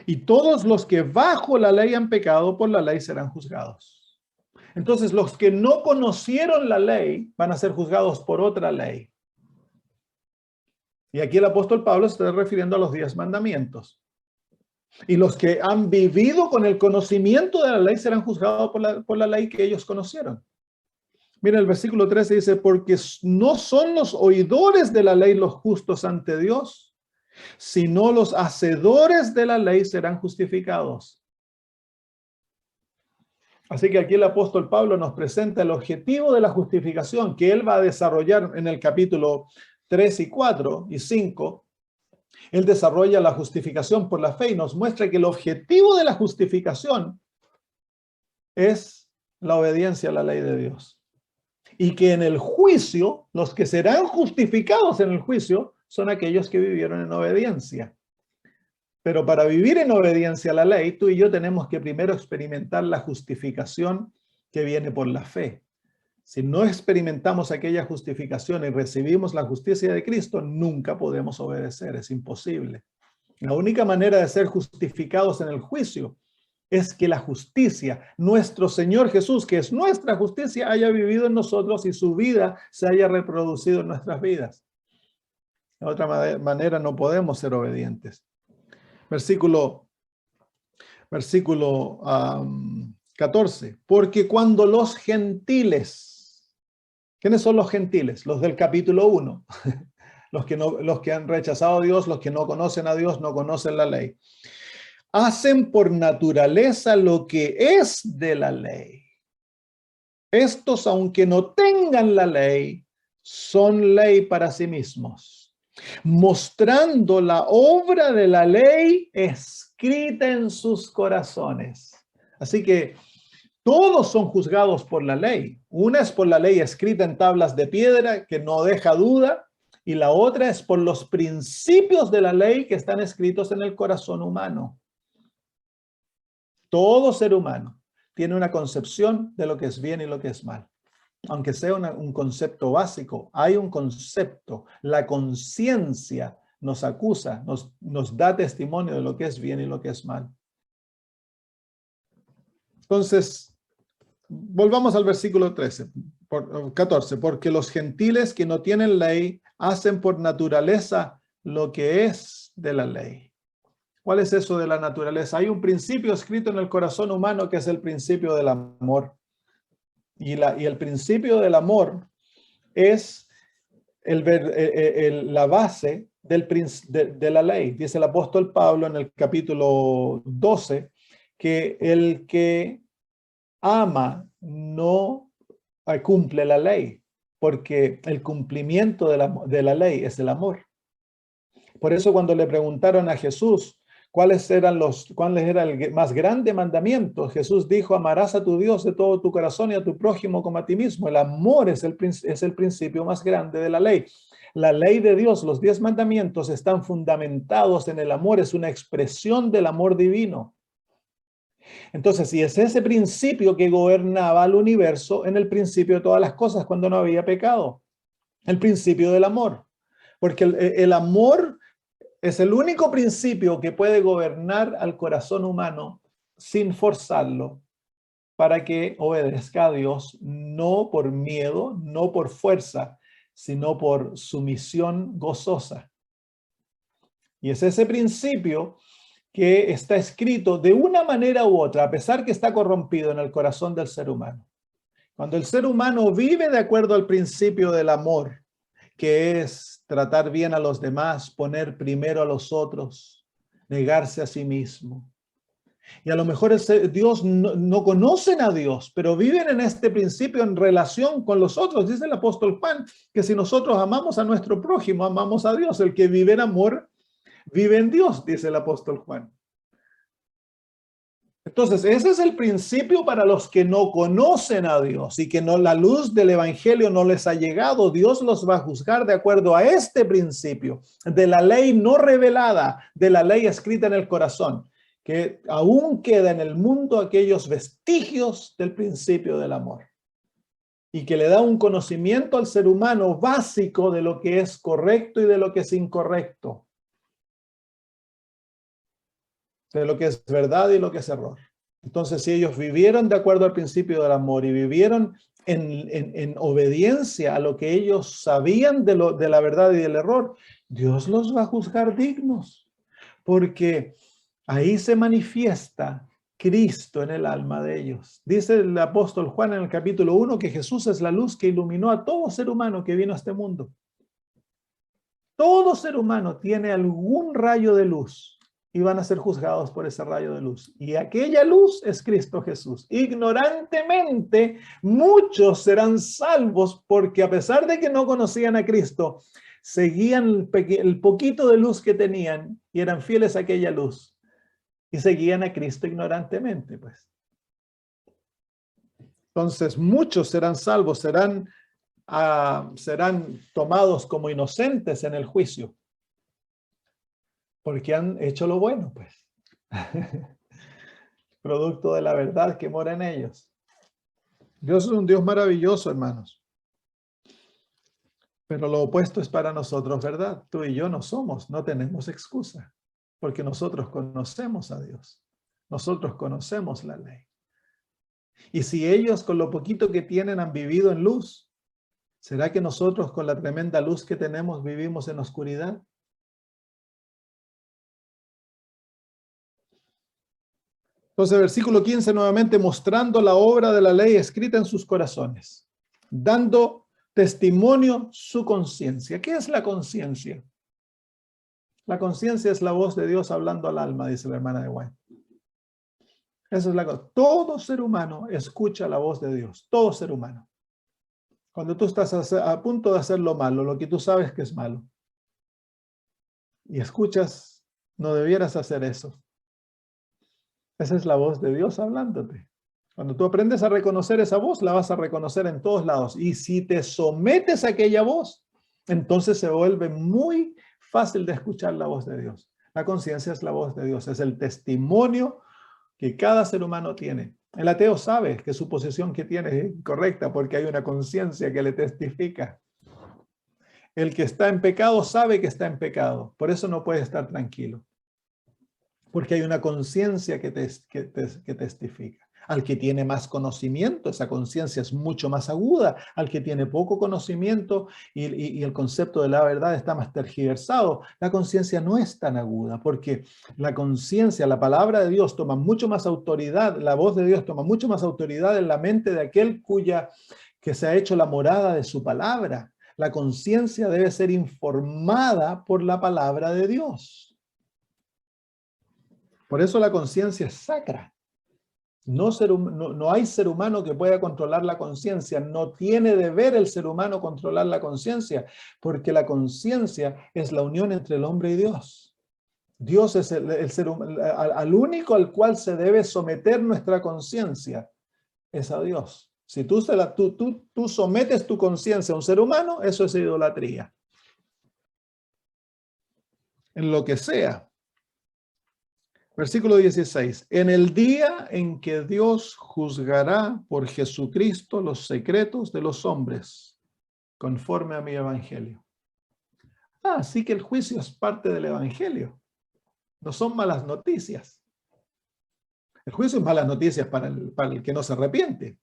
Y todos los que bajo la ley han pecado, por la ley serán juzgados. Entonces, los que no conocieron la ley van a ser juzgados por otra ley. Y aquí el apóstol Pablo se está refiriendo a los 10 mandamientos. Y los que han vivido con el conocimiento de la ley serán juzgados por la ley que ellos conocieron. Mira, el versículo 13 dice, porque no son los oidores de la ley los justos ante Dios, sino los hacedores de la ley serán justificados. Así que aquí el apóstol Pablo nos presenta el objetivo de la justificación que él va a desarrollar en el capítulo 3 y 4 y 5. Él desarrolla la justificación por la fe y nos muestra que el objetivo de la justificación es la obediencia a la ley de Dios. Y que en el juicio, los que serán justificados en el juicio son aquellos que vivieron en obediencia. Pero para vivir en obediencia a la ley, tú y yo tenemos que primero experimentar la justificación que viene por la fe. Si no experimentamos aquella justificación y recibimos la justicia de Cristo, nunca podemos obedecer, es imposible. La única manera de ser justificados en el juicio es que la justicia, nuestro Señor Jesús, que es nuestra justicia, haya vivido en nosotros y su vida se haya reproducido en nuestras vidas. De otra manera no podemos ser obedientes. Versículo 14. Porque cuando los gentiles, ¿quiénes son los gentiles? Los del capítulo 1. Los que han rechazado a Dios, los que no conocen a Dios, no conocen la ley. Hacen por naturaleza lo que es de la ley. Estos, aunque no tengan la ley, son ley para sí mismos, mostrando la obra de la ley escrita en sus corazones. Así que todos son juzgados por la ley. Una es por la ley escrita en tablas de piedra, que no deja duda, y la otra es por los principios de la ley que están escritos en el corazón humano. Todo ser humano tiene una concepción de lo que es bien y lo que es mal. Aunque sea un concepto básico, hay un concepto. La conciencia nos acusa, nos da testimonio de lo que es bien y lo que es mal. Entonces, volvamos al versículo 14. Porque los gentiles que no tienen ley hacen por naturaleza lo que es de la ley. ¿Cuál es eso de la naturaleza? Hay un principio escrito en el corazón humano que es el principio del amor. Y el principio del amor es la base de la ley. Dice el apóstol Pablo en el capítulo 12 que el que ama no cumple la ley, porque el cumplimiento de la ley es el amor. Por eso cuando le preguntaron a Jesús cuál era el más grande mandamiento, Jesús dijo: amarás a tu Dios de todo tu corazón y a tu prójimo como a ti mismo. El amor es el principio más grande de la ley. La ley de Dios, los 10 mandamientos están fundamentados en el amor, es una expresión del amor divino. Entonces, si es ese principio que gobernaba al universo en el principio de todas las cosas, cuando no había pecado, el principio del amor, porque el amor es el único principio que puede gobernar al corazón humano sin forzarlo para que obedezca a Dios, no por miedo, no por fuerza, sino por sumisión gozosa. Y es ese principio que está escrito de una manera u otra, a pesar que está corrompido en el corazón del ser humano. Cuando el ser humano vive de acuerdo al principio del amor, que es tratar bien a los demás, poner primero a los otros, negarse a sí mismo. Y a lo mejor Dios no conocen a Dios, pero viven en este principio en relación con los otros. Dice el apóstol Juan que si nosotros amamos a nuestro prójimo, amamos a Dios. El que vive en amor, vive en Dios, dice el apóstol Juan. Entonces, ese es el principio para los que no conocen a Dios y que la luz del evangelio no les ha llegado. Dios los va a juzgar de acuerdo a este principio de la ley no revelada, de la ley escrita en el corazón. que aún queda en el mundo aquellos vestigios del principio del amor. Y que le da un conocimiento al ser humano básico de lo que es correcto y de lo que es incorrecto. De lo que es verdad y lo que es error. Entonces, si ellos vivieron de acuerdo al principio del amor y vivieron en obediencia a lo que ellos sabían de la verdad y del error, Dios los va a juzgar dignos. Porque ahí se manifiesta Cristo en el alma de ellos. Dice el apóstol Juan en el capítulo 1 que Jesús es la luz que iluminó a todo ser humano que vino a este mundo. Todo ser humano tiene algún rayo de luz y van a ser juzgados por ese rayo de luz. Y aquella luz es Cristo Jesús. Ignorantemente, muchos serán salvos porque a pesar de que no conocían a Cristo, seguían el poquito de luz que tenían y eran fieles a aquella luz. Y seguían a Cristo ignorantemente, pues. Entonces, muchos serán salvos, serán tomados como inocentes en el juicio. Porque han hecho lo bueno, pues. Producto de la verdad que mora en ellos. Dios es un Dios maravilloso, hermanos. Pero lo opuesto es para nosotros, ¿verdad? Tú y yo no tenemos excusa. Porque nosotros conocemos a Dios. Nosotros conocemos la ley. Y si ellos con lo poquito que tienen han vivido en luz, ¿será que nosotros con la tremenda luz que tenemos vivimos en oscuridad? Entonces, versículo 15 nuevamente, mostrando la obra de la ley escrita en sus corazones, dando testimonio su conciencia. ¿Qué es la conciencia? La conciencia es la voz de Dios hablando al alma, dice la hermana de White. Esa es la cosa. Todo ser humano escucha la voz de Dios. Todo ser humano. Cuando tú estás a punto de hacer lo malo, lo que tú sabes que es malo, y escuchas, no debieras hacer eso. Esa es la voz de Dios hablándote. Cuando tú aprendes a reconocer esa voz, la vas a reconocer en todos lados. Y si te sometes a aquella voz, entonces se vuelve muy fácil de escuchar la voz de Dios. La conciencia es la voz de Dios, es el testimonio que cada ser humano tiene. El ateo sabe que su posición que tiene es incorrecta porque hay una conciencia que le testifica. El que está en pecado sabe que está en pecado, por eso no puede estar tranquilo. Porque hay una conciencia que testifica. Al que tiene más conocimiento, esa conciencia es mucho más aguda. Al que tiene poco conocimiento y el concepto de la verdad está más tergiversado, la conciencia no es tan aguda, porque la conciencia, la palabra de Dios toma mucho más autoridad, la voz de Dios toma mucho más autoridad en la mente de aquel que se ha hecho la morada de su palabra. La conciencia debe ser informada por la palabra de Dios. Por eso la conciencia es sacra. No hay ser humano que pueda controlar la conciencia. No tiene deber el ser humano controlar la conciencia, porque la conciencia es la unión entre el hombre y Dios. Dios es el ser humano, al único al cual se debe someter nuestra conciencia, es a Dios. Si tú sometes tu conciencia a un ser humano, eso es idolatría. En lo que sea. Versículo 16. En el día en que Dios juzgará por Jesucristo los secretos de los hombres, conforme a mi evangelio. Así que el juicio es parte del evangelio. No son malas noticias. El juicio es malas noticias para el que no se arrepiente,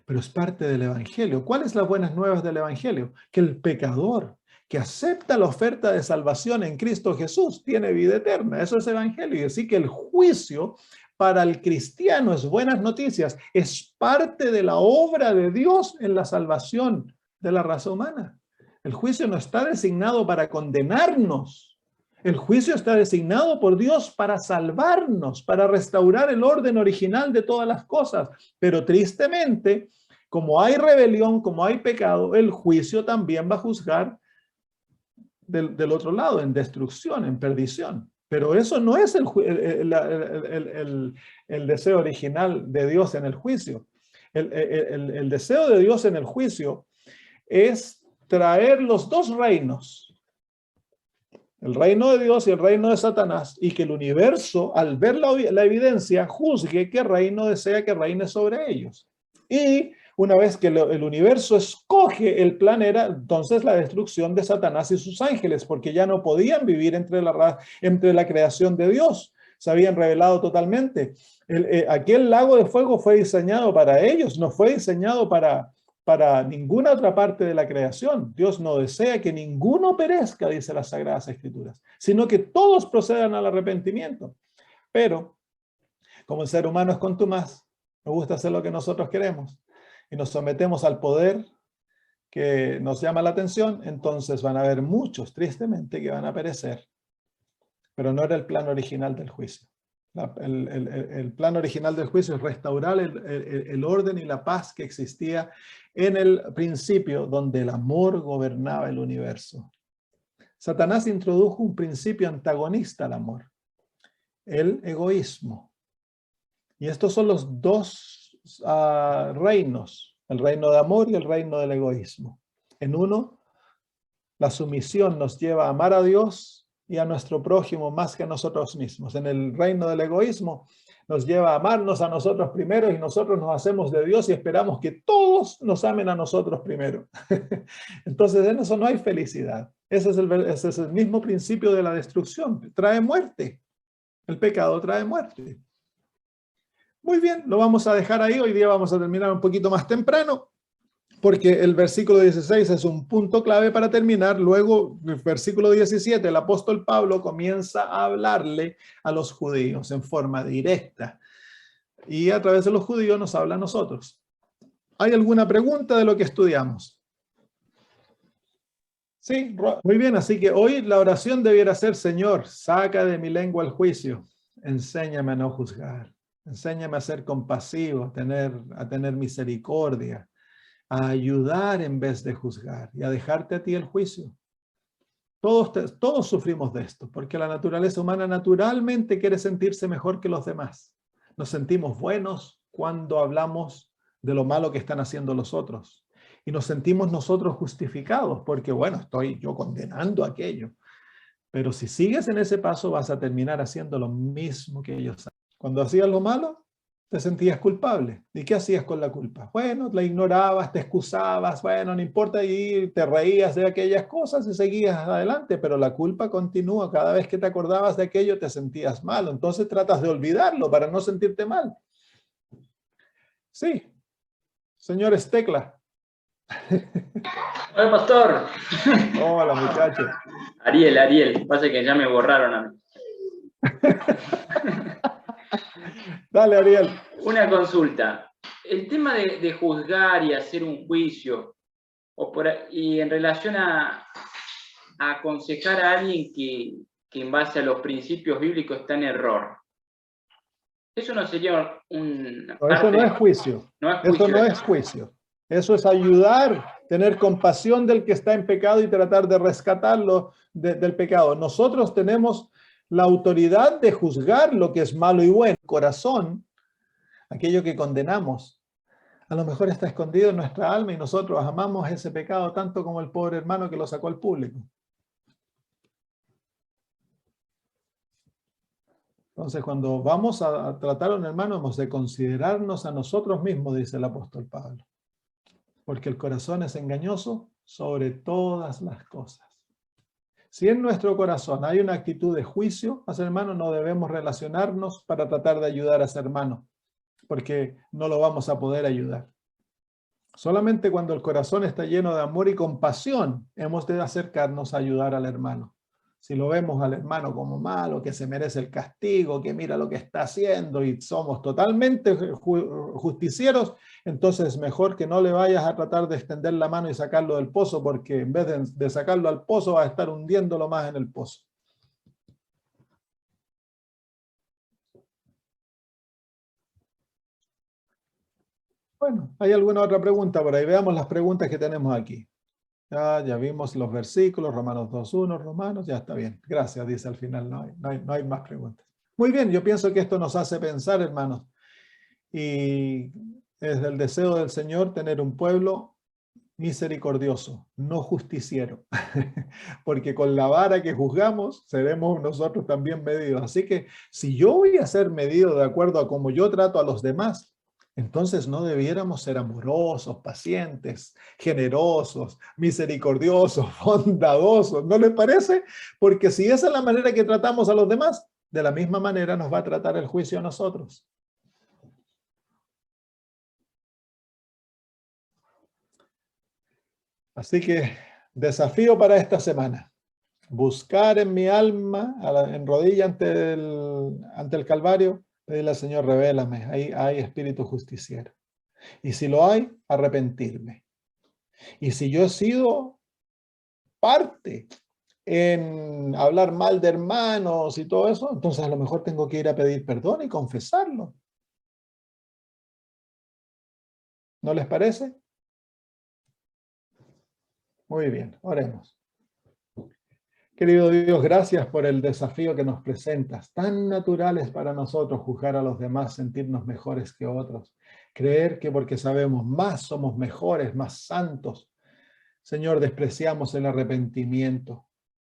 pero es parte del evangelio. ¿Cuáles son las buenas nuevas del evangelio? Que el pecador que acepta la oferta de salvación en Cristo Jesús tiene vida eterna. Eso es evangelio. Y así que el juicio para el cristiano es buenas noticias. Es parte de la obra de Dios en la salvación de la raza humana. El juicio no está designado para condenarnos. El juicio está designado por Dios para salvarnos, para restaurar el orden original de todas las cosas. Pero tristemente, como hay rebelión, como hay pecado, el juicio también va a juzgar del otro lado, en destrucción, en perdición. Pero eso no es el deseo original de Dios en el juicio. El deseo de Dios en el juicio es traer los dos reinos. el reino de Dios y el reino de Satanás, y que el universo, al ver la evidencia, juzgue qué reino desea que reine sobre ellos. Y una vez que el universo escoge el plan, era entonces la destrucción de Satanás y sus ángeles, porque ya no podían vivir entre la creación de Dios. Se habían revelado totalmente. Aquel lago de fuego fue diseñado para ellos, no fue diseñado para ninguna otra parte de la creación. Dios no desea que ninguno perezca, dice las Sagradas Escrituras, sino que todos procedan al arrepentimiento. Pero, como el ser humano es contumaz, nos gusta hacer lo que nosotros queremos y nos sometemos al poder que nos llama la atención, entonces van a haber muchos, tristemente, que van a perecer. Pero no era el plan original del juicio. El plan original del juicio es restaurar el orden y la paz que existía en el principio, donde el amor gobernaba el universo. Satanás introdujo un principio antagonista al amor, el egoísmo. Y estos son los dos reinos, el reino de amor y el reino del egoísmo. En uno, la sumisión nos lleva a amar a Dios y a nuestro prójimo más que a nosotros mismos. En el reino del egoísmo nos lleva a amarnos a nosotros primero y nosotros nos hacemos de Dios y esperamos que todos nos amen a nosotros primero. Entonces en eso no hay felicidad. Ese es el mismo principio de la destrucción. Trae muerte. El pecado trae muerte. Muy bien, lo vamos a dejar ahí. Hoy día vamos a terminar un poquito más temprano, porque el versículo 16 es un punto clave para terminar. Luego, el versículo 17, el apóstol Pablo comienza a hablarle a los judíos en forma directa. Y a través de los judíos nos habla a nosotros. ¿Hay alguna pregunta de lo que estudiamos? Sí, muy bien. Así que hoy la oración debiera ser: Señor, saca de mi lengua el juicio. Enséñame a no juzgar. Enséñame a ser compasivo, a tener misericordia, a ayudar en vez de juzgar y a dejarte a ti el juicio. Todos sufrimos de esto, porque la naturaleza humana naturalmente quiere sentirse mejor que los demás. Nos sentimos buenos cuando hablamos de lo malo que están haciendo los otros. Y nos sentimos nosotros justificados, porque bueno, estoy yo condenando aquello. Pero si sigues en ese paso, vas a terminar haciendo lo mismo que ellos hacen. Cuando hacías lo malo, te sentías culpable. ¿Y qué hacías con la culpa? Bueno, la ignorabas, te excusabas, bueno, no importa, y te reías de aquellas cosas y seguías adelante, pero la culpa continúa. Cada vez que te acordabas de aquello te sentías mal. Entonces tratas de olvidarlo para no sentirte mal. Sí. Señor Estecla. Hola, pastor. Hola, muchacho. Ariel. Pasa que ya me borraron a mí. Dale, Ariel. Una consulta. El tema de juzgar y hacer un juicio, y en relación a aconsejar a alguien que en base a los principios bíblicos está en error. Eso no sería Eso no es juicio. Eso no es juicio. Eso es ayudar, tener compasión del que está en pecado y tratar de rescatarlo del pecado. Nosotros tenemos la autoridad de juzgar lo que es malo y bueno. Corazón, aquello que condenamos, a lo mejor está escondido en nuestra alma y nosotros amamos ese pecado tanto como el pobre hermano que lo sacó al público. Entonces, cuando vamos a tratar a un hermano, hemos de considerarnos a nosotros mismos, dice el apóstol Pablo. Porque el corazón es engañoso sobre todas las cosas. Si en nuestro corazón hay una actitud de juicio hacia el hermano, no debemos relacionarnos para tratar de ayudar a ese hermano, porque no lo vamos a poder ayudar. Solamente cuando el corazón está lleno de amor y compasión, hemos de acercarnos a ayudar al hermano. Si lo vemos al hermano como malo, que se merece el castigo, que mira lo que está haciendo y somos totalmente justicieros, entonces es mejor que no le vayas a tratar de extender la mano y sacarlo del pozo, porque en vez de sacarlo al pozo, va a estar hundiéndolo más en el pozo. Bueno, ¿hay alguna otra pregunta por ahí? Veamos las preguntas que tenemos aquí. Ya vimos los versículos, Romanos 2.1, Romanos, ya está bien. Gracias, dice al final, no hay más preguntas. Muy bien, yo pienso que esto nos hace pensar, hermanos. Y es el deseo del Señor tener un pueblo misericordioso, no justiciero, porque con la vara que juzgamos seremos nosotros también medidos. Así que si yo voy a ser medido de acuerdo a cómo yo trato a los demás, entonces no debiéramos ser amorosos, pacientes, generosos, misericordiosos, bondadosos, ¿no les parece? Porque si esa es la manera que tratamos a los demás, de la misma manera nos va a tratar el juicio a nosotros. Así que desafío para esta semana: buscar en mi alma, en rodilla ante el Calvario, pedirle al Señor, revélame, ahí hay espíritu justiciero. Y si lo hay, arrepentirme. Y si yo he sido parte en hablar mal de hermanos y todo eso, entonces a lo mejor tengo que ir a pedir perdón y confesarlo. ¿No les parece? Muy bien, oremos. Querido Dios, gracias por el desafío que nos presentas. Tan natural es para nosotros juzgar a los demás, sentirnos mejores que otros. Creer que porque sabemos más somos mejores, más santos. Señor, despreciamos el arrepentimiento.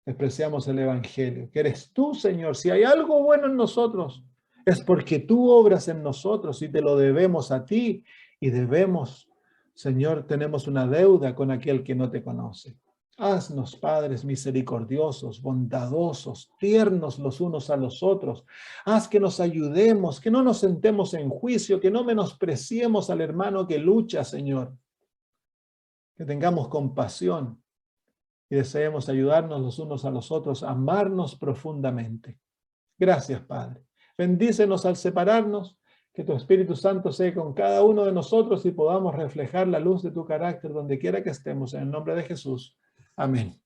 Despreciamos el Evangelio. Que eres tú, Señor. Si hay algo bueno en nosotros, es porque tú obras en nosotros y te lo debemos a ti. Y debemos, Señor, tenemos una deuda con aquel que no te conoce. Haznos, padres misericordiosos, bondadosos, tiernos los unos a los otros. Haz que nos ayudemos, que no nos sentemos en juicio, que no menospreciemos al hermano que lucha, Señor. Que tengamos compasión y deseemos ayudarnos los unos a los otros, amarnos profundamente. Gracias, Padre. Bendícenos al separarnos, que tu Espíritu Santo sea con cada uno de nosotros y podamos reflejar la luz de tu carácter donde quiera que estemos, en el nombre de Jesús. Amén.